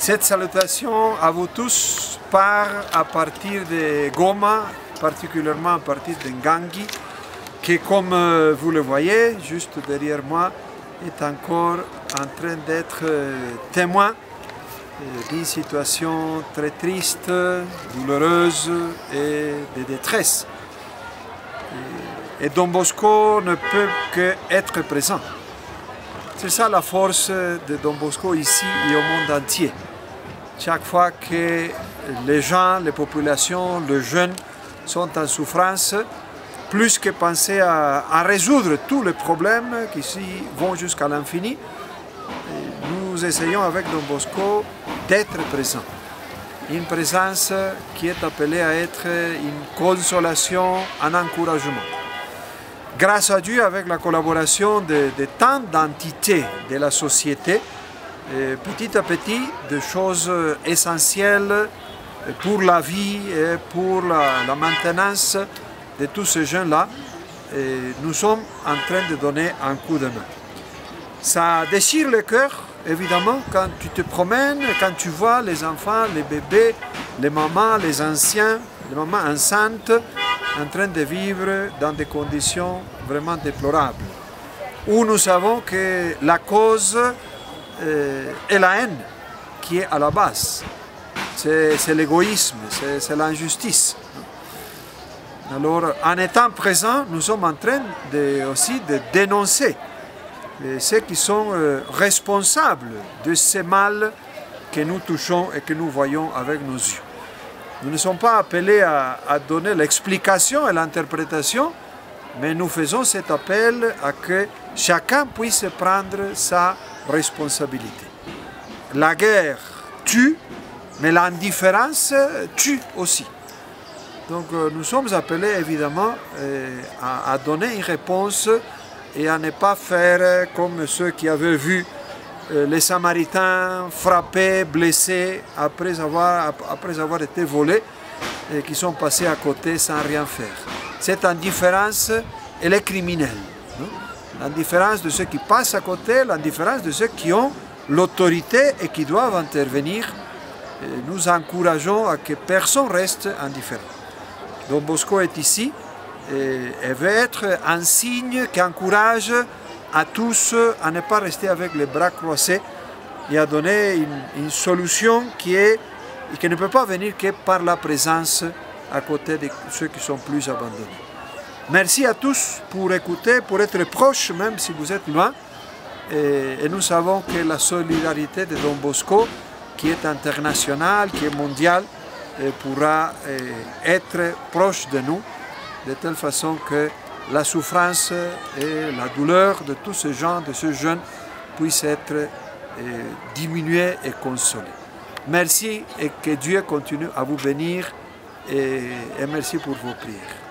Cette salutation à vous tous part à partir de Goma, particulièrement à partir de Ngangi, qui, comme vous le voyez, juste derrière moi, est encore en train d'être témoin d'une situation très triste, douloureuse et de détresse. Et Don Bosco ne peut qu'être présent. C'est ça la force de Don Bosco ici et au monde entier. Chaque fois que les gens, les populations, les jeunes sont en souffrance, plus que penser à résoudre tous les problèmes qui vont jusqu'à l'infini, nous essayons avec Don Bosco d'être présents. Une présence qui est appelée à être une consolation, un encouragement. Grâce à Dieu, avec la collaboration de tant d'entités de la société, petit à petit, des choses essentielles pour la vie et pour la maintenance de tous ces jeunes-là, nous sommes en train de donner un coup de main. Ça déchire le cœur, évidemment, quand tu te promènes, quand tu vois les enfants, les bébés, les mamans, les anciens, les mamans enceintes, en train de vivre dans des conditions vraiment déplorables, où nous savons que la cause est la haine qui est à la base. C'est l'égoïsme, c'est l'injustice. Alors, en étant présents, nous sommes en train aussi de dénoncer ceux qui sont responsables de ces mal que nous touchons et que nous voyons avec nos yeux. Nous ne sommes pas appelés à donner l'explication et l'interprétation, mais nous faisons cet appel à que chacun puisse prendre sa responsabilité. La guerre tue, mais l'indifférence tue aussi. Donc nous sommes appelés évidemment à donner une réponse et à ne pas faire comme ceux qui avaient vu les Samaritains frappés, blessés, après avoir été volés, et qui sont passés à côté sans rien faire. Cette indifférence, elle est criminelle. L'indifférence de ceux qui passent à côté, l'indifférence de ceux qui ont l'autorité et qui doivent intervenir. Nous encourageons à que personne reste indifférent. Don Bosco est ici et veut être un signe qui encourage à tous à ne pas rester avec les bras croisés et à donner une solution qui ne peut pas venir que par la présence à côté de ceux qui sont plus abandonnés. Merci à tous pour écouter, pour être proches, même si vous êtes loin. Et nous savons que la solidarité de Don Bosco, qui est internationale, qui est mondiale, pourra être proche de nous, de telle façon que la souffrance et la douleur de tous ces gens, de ces jeunes, puissent être diminuées et consolées. Merci et que Dieu continue à vous bénir et merci pour vos prières.